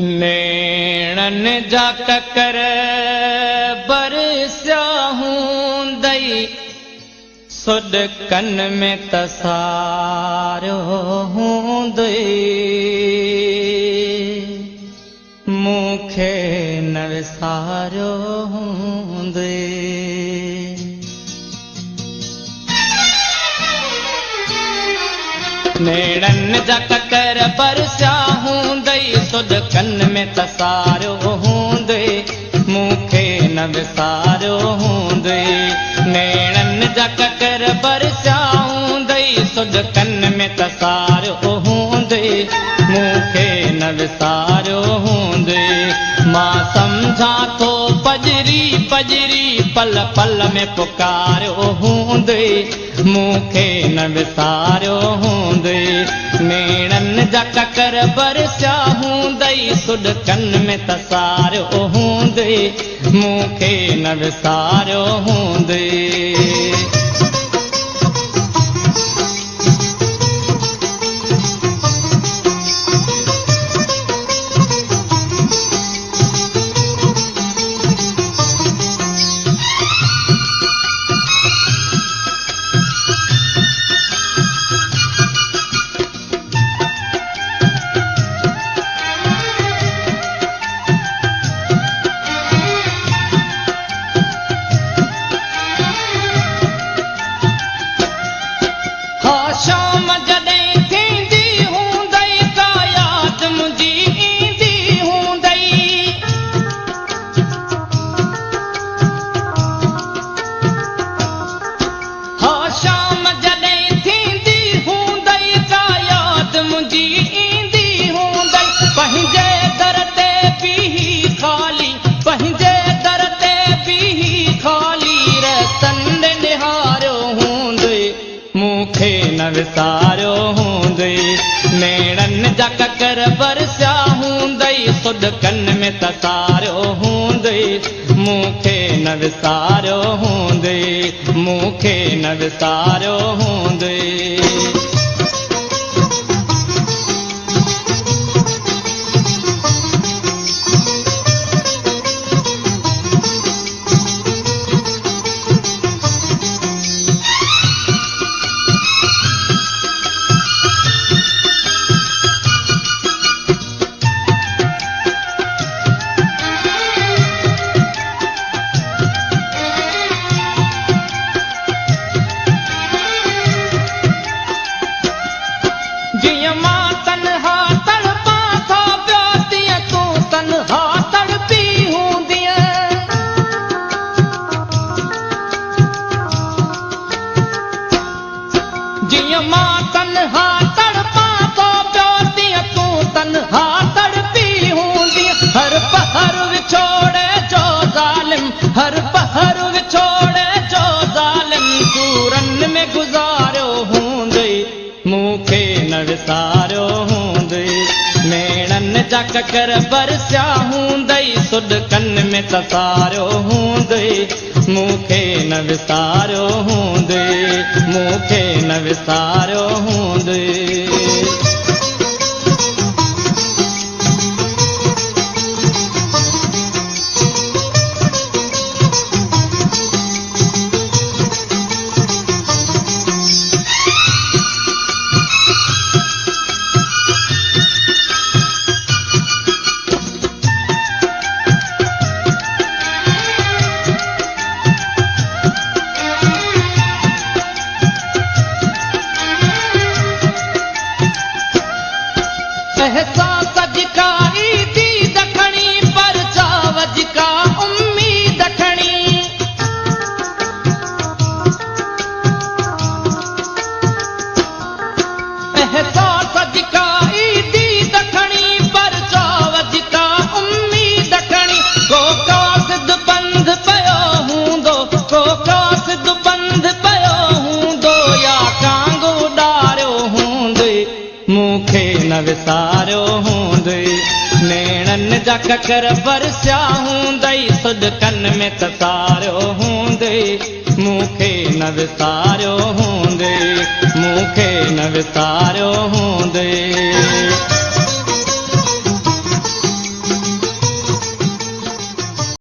नेणन जा ककर बरसिया हूंदई सुड कन में तसारो हूंदई मूंखे न विसारो हूंदई। नेणन जा ककर बरसिया हूंदई सुड कन में तसारो हूंदई मूंखे न विसारो हूंदई। नेणन जा ककर बरसिया हूंदई सुड कन में तसारो हूंदई मूंखे न विसारो हूंदई। मां सम्झा थो पजरी पजरी पल पल में पुकारो हूंदई मूंखे न विसारो हूंदई। नेणन जा ककर बरसिया हूंदई सुड कन में तसारो हूंदई मूंखे न विसारो हूंदई। शाम जॾहिं थींदी हूंदई का याद मुंहिंजी ईंदी हूंदई। हा शाम जॾहिं थींदी हूंदई का याद मुंहिंजी ईंदी हूंदई। पंहिंजे दर ते बीही खाली पंहिंजे दर ते बीही खाली रतन निहारियो हूंदई मूंखे न विसारो हूंदई। नेणन जा ककर बरसिया हूंदई सुड कन में तसारो हूंदई मूंखे न विसारो हूंदई मूंखे न विसारो हूंदई। जिया मां तन्हा तड़पां थो पियो तीअं तूं तन्हा तड़पी हूंदीअ। जिया मां तन्हा तड़पां थो पियो तीअं तूं तन्हा तड़पी हूंदीअ। हर पहर विछोड़े जो ज़ालिम हर पहर विछोड़े जो ज़ालिम सूरन में गुज़ारियो हूंदई मूंखे न विसारो हूंदई। नेणन जा ककर बरसिया हूंदई सुड कन में तसारो हूंदई मूंखे न विसारो हूंदई मूंखे न विसारो हूंदई। एहसास जिका ईदी दखणी परचाव जिका उम्मीद खणी। एहसास जिका ईदी दखणी परचाव जिका उम्मीद खणी। को कासिद बंद पियो हूंदो को कासिद बंद पियो हूंदो या कांग उॾारियो हूंदई मूंखे न विसारो हूंदई। नेणन जा ककर बरसिया हूंदई सुड कन में तसारो हूंदई मूंखे न विसारो हूंदई मूंखे न विसारो हूंदई।